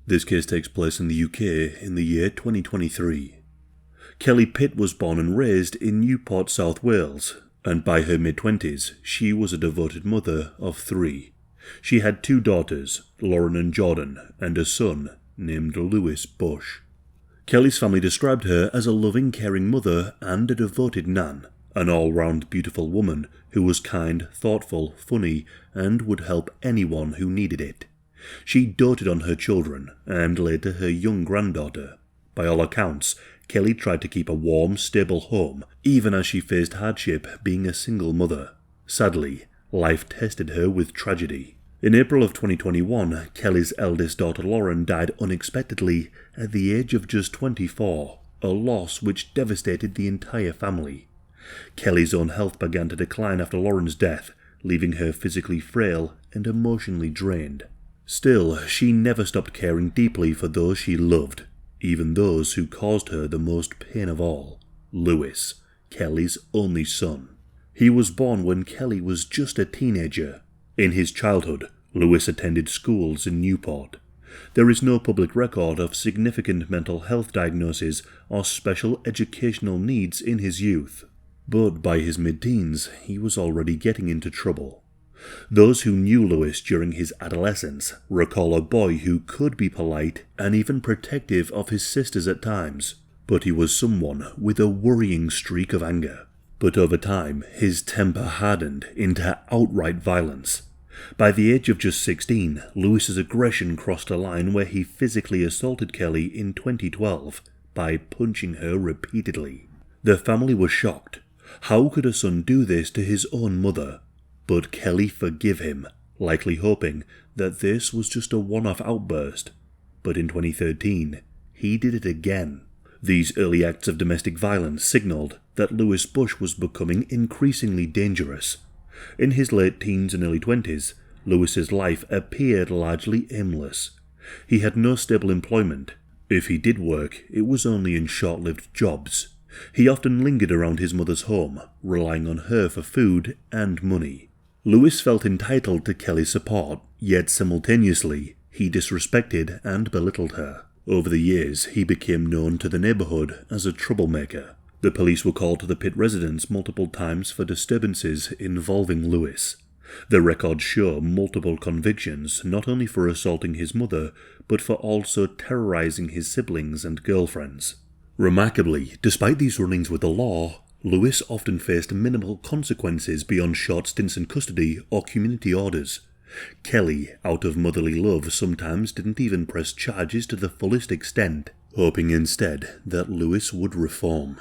This case takes place in the UK in the year 2023. Kelly Pitt was born and raised in Newport, South Wales, and by her mid-20s, she was a devoted mother of 3. She had 2 daughters, Lauren and Jordan, and a son named Lewis Bush. Kelly's family described her as a loving, caring mother and a devoted nan, an all-round beautiful woman who was kind, thoughtful, funny, and would help anyone who needed it. She doted on her children, and later her young granddaughter. By all accounts, Kelly tried to keep a warm, stable home, even as she faced hardship being a single mother. Sadly, life tested her with tragedy. In April of 2021, Kelly's eldest daughter Lauren died unexpectedly at the age of just 24, a loss which devastated the entire family. Kelly's own health began to decline after Lauren's death, leaving her physically frail and emotionally drained. Still, she never stopped caring deeply for those she loved, even those who caused her the most pain of all, Lewis, Kelly's only son. He was born when Kelly was just a teenager. In his childhood, Lewis attended schools in Newport. There is no public record of significant mental health diagnoses or special educational needs in his youth. But by his mid-teens, he was already getting into trouble. Those who knew Lewis during his adolescence recall a boy who could be polite and even protective of his sisters at times, but he was someone with a worrying streak of anger. But over time, his temper hardened into outright violence. By the age of just 16, Lewis's aggression crossed a line where he physically assaulted Kelly in 2012 by punching her repeatedly. The family was shocked. How could a son do this to his own mother? But Kelly forgave him, likely hoping that this was just a one-off outburst. But in 2013, he did it again. These early acts of domestic violence signaled that Lewis Bush was becoming increasingly dangerous. In his late teens and early 20s, Lewis's life appeared largely aimless. He had no stable employment. If he did work, it was only in short-lived jobs. He often lingered around his mother's home, relying on her for food and money. Lewis felt entitled to Kelly's support, yet simultaneously, he disrespected and belittled her. Over the years, he became known to the neighborhood as a troublemaker. The police were called to the Pitt residence multiple times for disturbances involving Lewis. The records show multiple convictions, not only for assaulting his mother, but for also terrorizing his siblings and girlfriends. Remarkably, despite these run-ins with the law, Lewis often faced minimal consequences beyond short stints in custody or community orders. Kelly, out of motherly love, sometimes didn't even press charges to the fullest extent, hoping instead that Lewis would reform.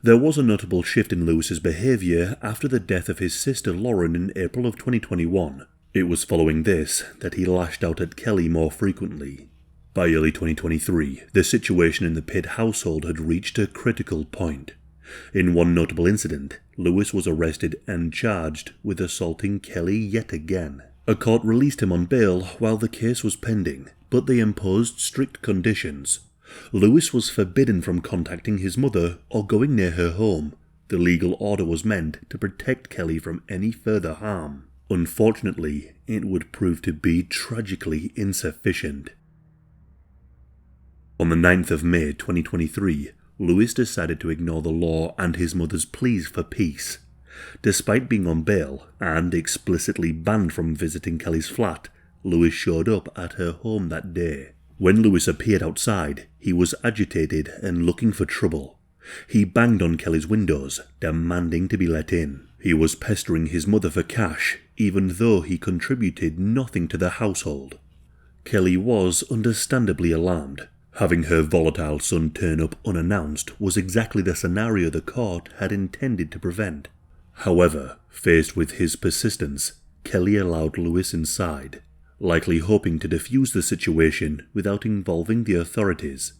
There was a notable shift in Lewis's behaviour after the death of his sister Lauren in April of 2021. It was following this that he lashed out at Kelly more frequently. By early 2023, the situation in the Pitt household had reached a critical point. In one notable incident, Lewis was arrested and charged with assaulting Kelly yet again. A court released him on bail while the case was pending, but they imposed strict conditions. Lewis was forbidden from contacting his mother or going near her home. The legal order was meant to protect Kelly from any further harm. Unfortunately, it would prove to be tragically insufficient. On the 9th of May 2023, Lewis decided to ignore the law and his mother's pleas for peace. Despite being on bail and explicitly banned from visiting Kelly's flat, Lewis showed up at her home that day. When Lewis appeared outside, he was agitated and looking for trouble. He banged on Kelly's windows, demanding to be let in. He was pestering his mother for cash, even though he contributed nothing to the household. Kelly was understandably alarmed. Having her volatile son turn up unannounced was exactly the scenario the court had intended to prevent. However, faced with his persistence, Kelly allowed Lewis inside, likely hoping to defuse the situation without involving the authorities.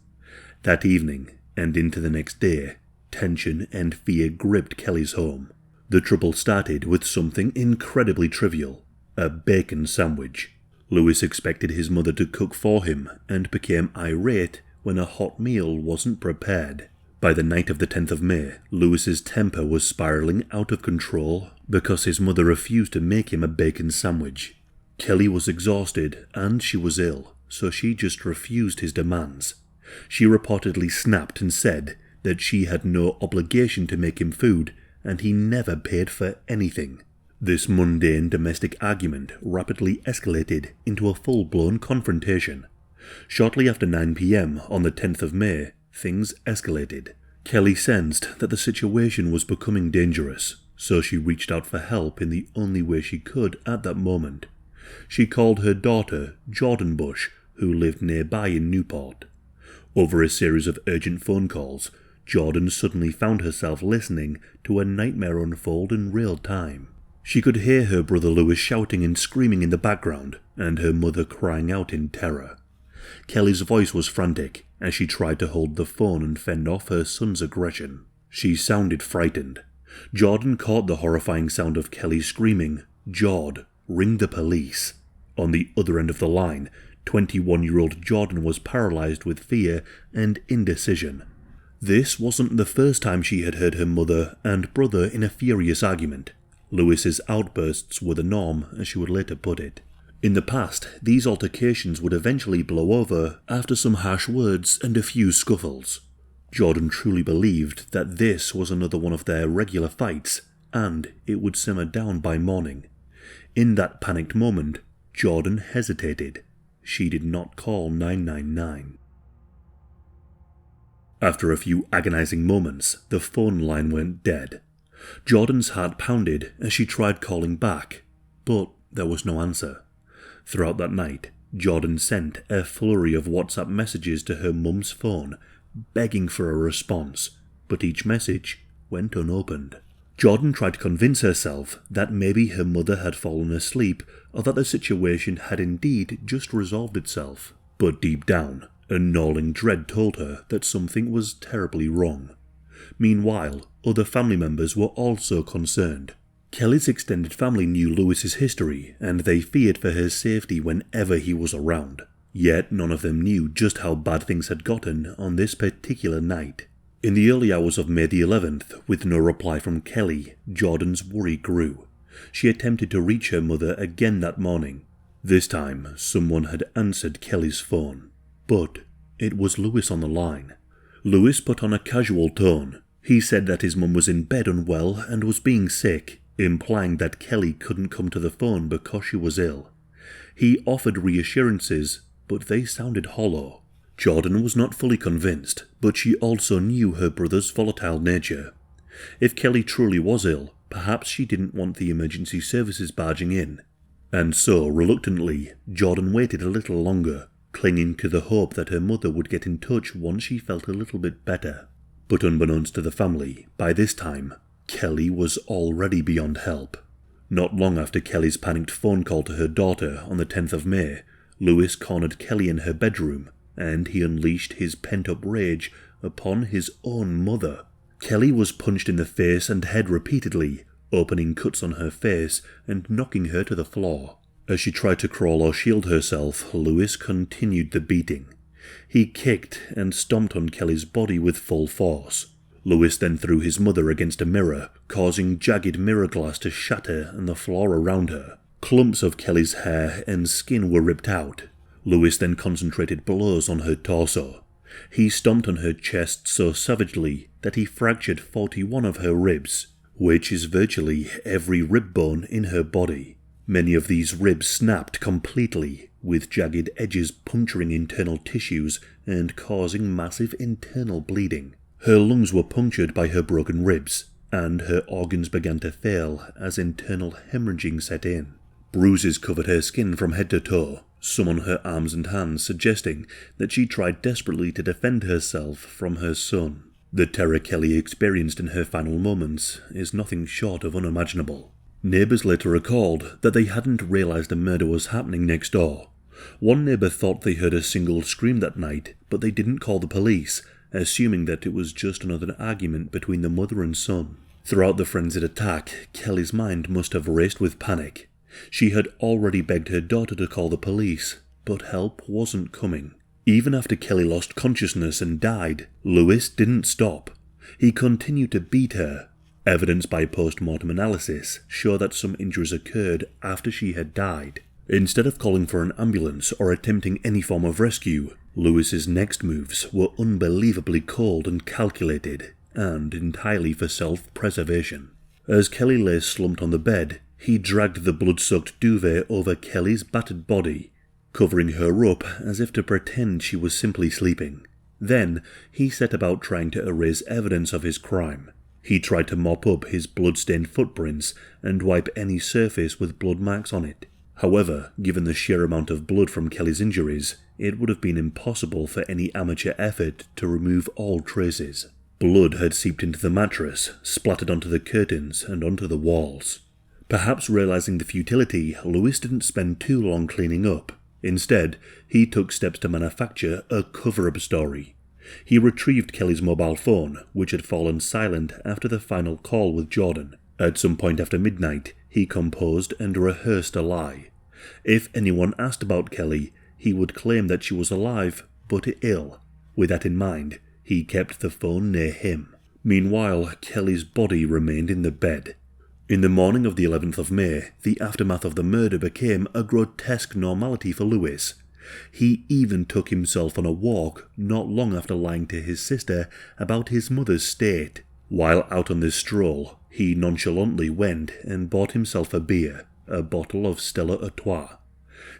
That evening, and into the next day, tension and fear gripped Kelly's home. The trouble started with something incredibly trivial, a bacon sandwich. Lewis expected his mother to cook for him and became irate when a hot meal wasn't prepared. By the night of the 10th of May, Lewis's temper was spiraling out of control because his mother refused to make him a bacon sandwich. Kelly was exhausted and she was ill, so she just refused his demands. She reportedly snapped and said that she had no obligation to make him food, and he never paid for anything. This mundane domestic argument rapidly escalated into a full-blown confrontation. Shortly after 9 p.m. on the 10th of May, things escalated. Kelly sensed that the situation was becoming dangerous, so she reached out for help in the only way she could at that moment. She called her daughter, Jordan Bush, who lived nearby in Newport. Over a series of urgent phone calls, Jordan suddenly found herself listening to a nightmare unfold in real time. She could hear her brother Lewis shouting and screaming in the background, and her mother crying out in terror. Kelly's voice was frantic as she tried to hold the phone and fend off her son's aggression. She sounded frightened. Jordan caught the horrifying sound of Kelly screaming, "Jord, ring the police." On the other end of the line, 21-year-old Jordan was paralyzed with fear and indecision. This wasn't the first time she had heard her mother and brother in a furious argument. Lewis's outbursts were the norm, as she would later put it. In the past, these altercations would eventually blow over after some harsh words and a few scuffles. Jordan truly believed that this was another one of their regular fights, and it would simmer down by morning. In that panicked moment, Jordan hesitated. She did not call 999. After a few agonizing moments, the phone line went dead. Jordan's heart pounded as she tried calling back, but there was no answer. Throughout that night, Jordan sent a flurry of WhatsApp messages to her mum's phone, begging for a response, but each message went unopened. Jordan tried to convince herself that maybe her mother had fallen asleep or that the situation had indeed just resolved itself, but deep down, a gnawing dread told her that something was terribly wrong. Meanwhile, other family members were also concerned. Kelly's extended family knew Lewis's history, and they feared for his safety whenever he was around. Yet none of them knew just how bad things had gotten on this particular night. In the early hours of May the 11th, with no reply from Kelly, Jordan's worry grew. She attempted to reach her mother again that morning. This time, someone had answered Kelly's phone. But it was Lewis on the line. Lewis put on a casual tone. He said that his mum was in bed unwell and was being sick, implying that Kelly couldn't come to the phone because she was ill. He offered reassurances, but they sounded hollow. Jordan was not fully convinced, but she also knew her brother's volatile nature. If Kelly truly was ill, perhaps she didn't want the emergency services barging in. And so, reluctantly, Jordan waited a little longer, clinging to the hope that her mother would get in touch once she felt a little bit better. But unbeknownst to the family, by this time, Kelly was already beyond help. Not long after Kelly's panicked phone call to her daughter on the 10th of May, Lewis cornered Kelly in her bedroom, and he unleashed his pent-up rage upon his own mother. Kelly was punched in the face and head repeatedly, opening cuts on her face and knocking her to the floor. As she tried to crawl or shield herself, Lewis continued the beating. He kicked and stomped on Kelly's body with full force. Lewis then threw his mother against a mirror, causing jagged mirror glass to shatter and the floor around her. Clumps of Kelly's hair and skin were ripped out. Lewis then concentrated blows on her torso. He stomped on her chest so savagely that he fractured 41 of her ribs, which is virtually every rib bone in her body. Many of these ribs snapped completely, with jagged edges puncturing internal tissues and causing massive internal bleeding. Her lungs were punctured by her broken ribs, and her organs began to fail as internal hemorrhaging set in. Bruises covered her skin from head to toe, some on her arms and hands, suggesting that she tried desperately to defend herself from her son. The terror Kelly experienced in her final moments is nothing short of unimaginable. Neighbours later recalled that they hadn't realised a murder was happening next door. One neighbour thought they heard a single scream that night, but they didn't call the police, assuming that it was just another argument between the mother and son. Throughout the frenzied attack, Kelly's mind must have raced with panic. She had already begged her daughter to call the police, but help wasn't coming. Even after Kelly lost consciousness and died, Lewis didn't stop. He continued to beat her. Evidence by post-mortem analysis show that some injuries occurred after she had died. Instead of calling for an ambulance or attempting any form of rescue, Lewis's next moves were unbelievably cold and calculated, and entirely for self-preservation. As Kelly lay slumped on the bed, he dragged the blood-soaked duvet over Kelly's battered body, covering her up as if to pretend she was simply sleeping. Then, he set about trying to erase evidence of his crime. He tried to mop up his blood-stained footprints and wipe any surface with blood marks on it. However, given the sheer amount of blood from Kelly's injuries, it would have been impossible for any amateur effort to remove all traces. Blood had seeped into the mattress, splattered onto the curtains and onto the walls. Perhaps realizing the futility, Lewis didn't spend too long cleaning up. Instead, he took steps to manufacture a cover-up story. He retrieved Kelly's mobile phone, which had fallen silent after the final call with Jordan. At some point after midnight, he composed and rehearsed a lie. If anyone asked about Kelly, he would claim that she was alive, but ill. With that in mind, he kept the phone near him. Meanwhile, Kelly's body remained in the bed. In the morning of the 11th of May, the aftermath of the murder became a grotesque normality for Lewis. He even took himself on a walk not long after lying to his sister about his mother's state. While out on this stroll, he nonchalantly went and bought himself a beer, a bottle of Stella Artois.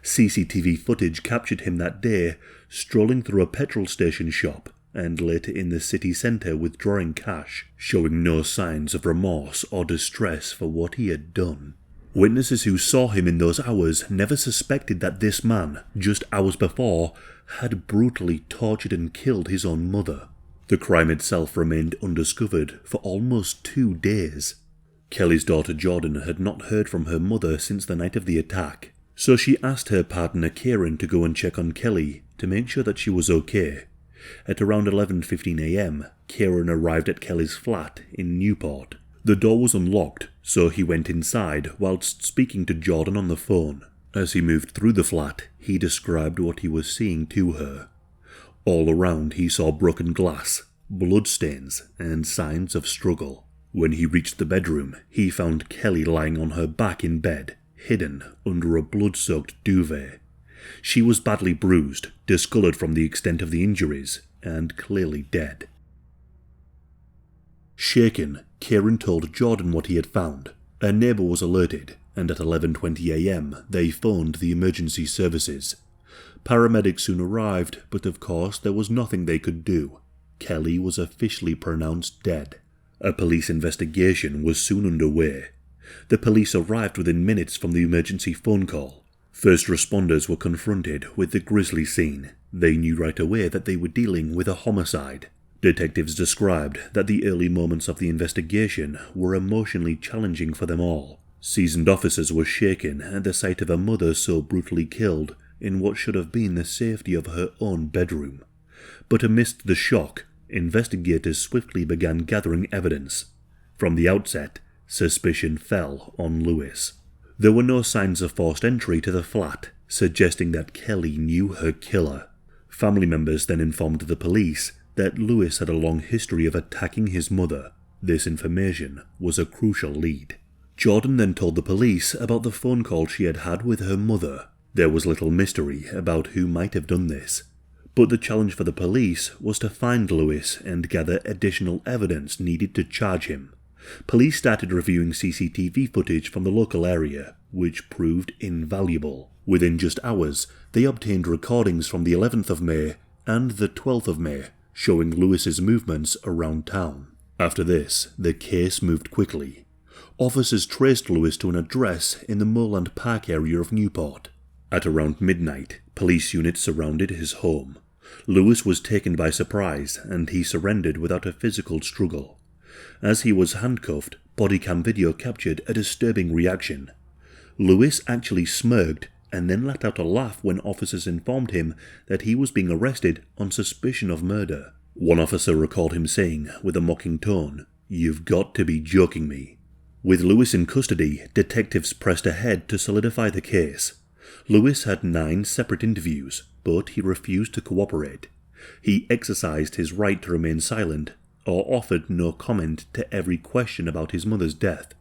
CCTV footage captured him that day, strolling through a petrol station shop, and later in the city centre withdrawing cash, showing no signs of remorse or distress for what he had done. Witnesses who saw him in those hours never suspected that this man, just hours before, had brutally tortured and killed his own mother. The crime itself remained undiscovered for almost 2 days. Kelly's daughter Jordan had not heard from her mother since the night of the attack, so she asked her partner Kieran to go and check on Kelly to make sure that she was okay. At around 11:15 a.m, Kieran arrived at Kelly's flat in Newport. The door was unlocked, so he went inside whilst speaking to Jordan on the phone. As he moved through the flat, he described what he was seeing to her. All around he saw broken glass, bloodstains, and signs of struggle. When he reached the bedroom, he found Kelly lying on her back in bed, hidden under a blood-soaked duvet. She was badly bruised, discoloured from the extent of the injuries, and clearly dead. Shaken, Kieran told Jordan what he had found. A neighbour was alerted, and at 11:20 a.m. they phoned the emergency services. Paramedics soon arrived, but of course there was nothing they could do. Kelly was officially pronounced dead. A police investigation was soon underway. The police arrived within minutes from the emergency phone call. First responders were confronted with the grisly scene. They knew right away that they were dealing with a homicide. Detectives described that the early moments of the investigation were emotionally challenging for them all. Seasoned officers were shaken at the sight of a mother so brutally killed in what should have been the safety of her own bedroom. But amidst the shock, investigators swiftly began gathering evidence. From the outset, suspicion fell on Lewis. There were no signs of forced entry to the flat, suggesting that Kelly knew her killer. Family members then informed the police that Lewis had a long history of attacking his mother. This information was a crucial lead. Jordan then told the police about the phone call she had had with her mother. There was little mystery about who might have done this, but the challenge for the police was to find Lewis and gather additional evidence needed to charge him. Police started reviewing CCTV footage from the local area, which proved invaluable. Within just hours, they obtained recordings from the 11th of May and the 12th of May, showing Lewis's movements around town. After this, the case moved quickly. Officers traced Lewis to an address in the Moorland Park area of Newport. At around midnight, police units surrounded his home. Lewis was taken by surprise, and he surrendered without a physical struggle. As he was handcuffed, bodycam video captured a disturbing reaction. Lewis actually smirked and then let out a laugh when officers informed him that he was being arrested on suspicion of murder. One officer recalled him saying, with a mocking tone, "You've got to be joking me." With Lewis in custody, detectives pressed ahead to solidify the case. Lewis had 9 separate interviews, but he refused to cooperate. He exercised his right to remain silent, or offered no comment to every question about his mother's death.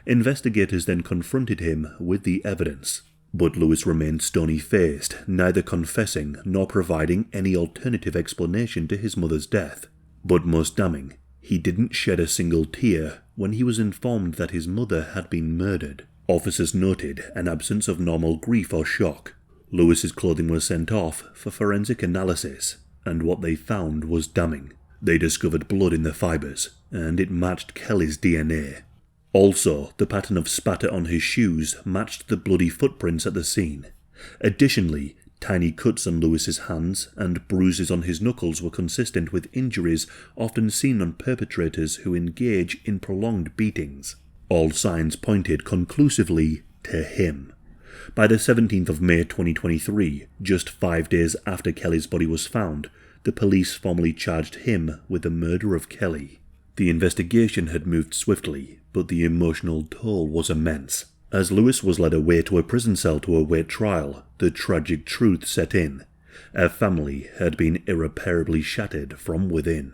Investigators then confronted him with the evidence. But Lewis remained stony-faced, neither confessing nor providing any alternative explanation to his mother's death. But most damning, he didn't shed a single tear when he was informed that his mother had been murdered. Officers noted an absence of normal grief or shock. Lewis's clothing was sent off for forensic analysis, and what they found was damning. They discovered blood in the fibres, and it matched Kelly's DNA. Also, the pattern of spatter on his shoes matched the bloody footprints at the scene. Additionally, tiny cuts on Lewis's hands and bruises on his knuckles were consistent with injuries often seen on perpetrators who engage in prolonged beatings. All signs pointed conclusively to him. By the 17th of May 2023, just 5 days after Kelly's body was found, the police formally charged him with the murder of Kelly. The investigation had moved swiftly, but the emotional toll was immense. As Lewis was led away to a prison cell to await trial, the tragic truth set in. A family had been irreparably shattered from within.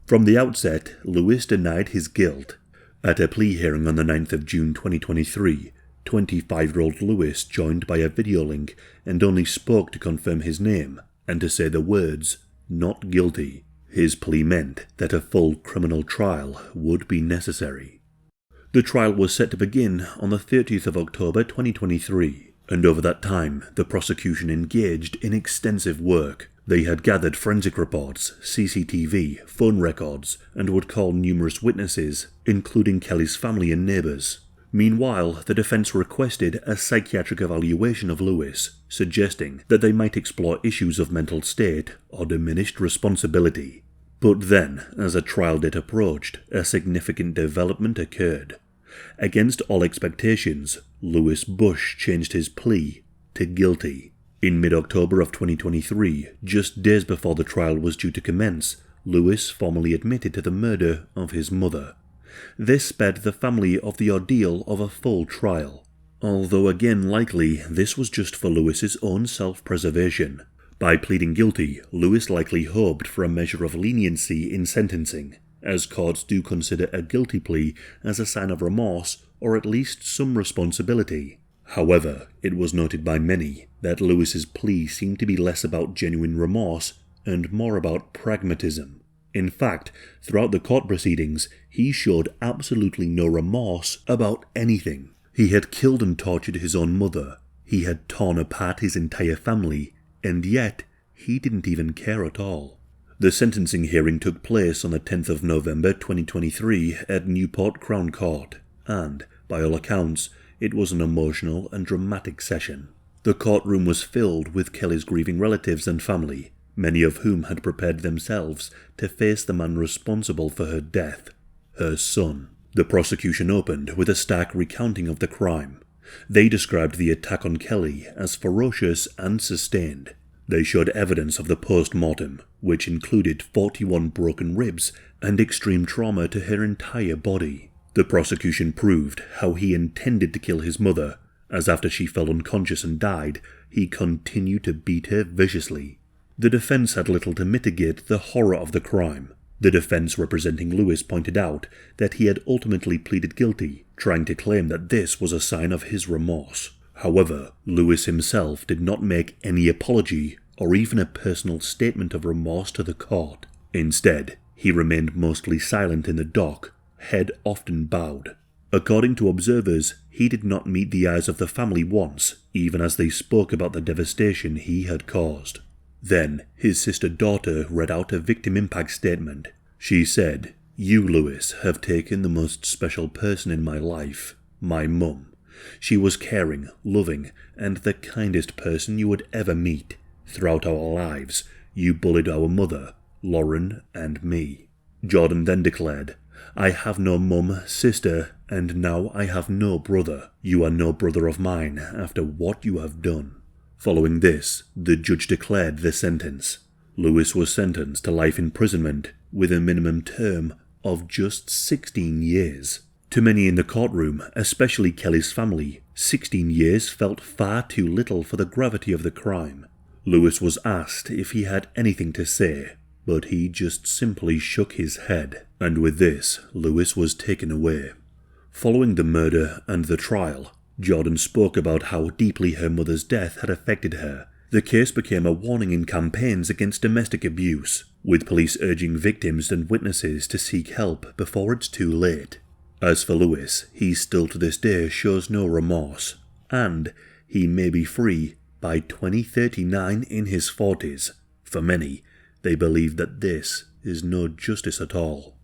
From the outset, Lewis denied his guilt. At a plea hearing on the 9th of June 2023, 25-year-old Lewis joined by a video link and only spoke to confirm his name and to say the words, "not guilty." His plea meant that a full criminal trial would be necessary. The trial was set to begin on the 30th of October 2023, and over that time the prosecution engaged in extensive work. They had gathered forensic reports, CCTV, phone records, and would call numerous witnesses, including Kelly's family and neighbours. Meanwhile, the defence requested a psychiatric evaluation of Lewis, suggesting that they might explore issues of mental state or diminished responsibility. But then, as a trial date approached, a significant development occurred. Against all expectations, Lewis Bush changed his plea to guilty. In mid-October of 2023, just days before the trial was due to commence, Lewis formally admitted to the murder of his mother. This spared the family of the ordeal of a full trial, although again likely this was just for Lewis's own self-preservation. By pleading guilty, Lewis likely hoped for a measure of leniency in sentencing, as courts do consider a guilty plea as a sign of remorse or at least some responsibility. However, it was noted by many that Lewis's plea seemed to be less about genuine remorse and more about pragmatism. In fact, throughout the court proceedings, he showed absolutely no remorse about anything. He had killed and tortured his own mother, he had torn apart his entire family, and yet he didn't even care at all. The sentencing hearing took place on the 10th of November 2023 at Newport Crown Court, and, by all accounts, it was an emotional and dramatic session. The courtroom was filled with Kelly's grieving relatives and family, many of whom had prepared themselves to face the man responsible for her death, her son. The prosecution opened with a stark recounting of the crime. They described the attack on Kelly as ferocious and sustained. They showed evidence of the post-mortem, which included 41 broken ribs and extreme trauma to her entire body. The prosecution proved how he intended to kill his mother, as after she fell unconscious and died, he continued to beat her viciously. The defense had little to mitigate the horror of the crime. The defense representing Lewis pointed out that he had ultimately pleaded guilty, trying to claim that this was a sign of his remorse. However, Lewis himself did not make any apology or even a personal statement of remorse to the court. Instead, he remained mostly silent in the dock, head often bowed. According to observers, he did not meet the eyes of the family once, even as they spoke about the devastation he had caused. Then, his sister-daughter read out a victim impact statement. She said, "You, Lewis, have taken the most special person in my life, my mum. She was caring, loving, and the kindest person you would ever meet. Throughout our lives, you bullied our mother, Lauren, and me." Jordan then declared, "I have no mum, sister, and now I have no brother. You are no brother of mine after what you have done." Following this, the judge declared the sentence. Lewis was sentenced to life imprisonment with a minimum term of just 16 years. To many in the courtroom, especially Kelly's family, 16 years felt far too little for the gravity of the crime. Lewis was asked if he had anything to say, but he just simply shook his head, and with this, Lewis was taken away. Following the murder and the trial, Jordan spoke about how deeply her mother's death had affected her. The case became a warning in campaigns against domestic abuse, with police urging victims and witnesses to seek help before it's too late. As for Lewis, he still to this day shows no remorse, and he may be free by 2039 in his 40s. For many, they believe that this is no justice at all.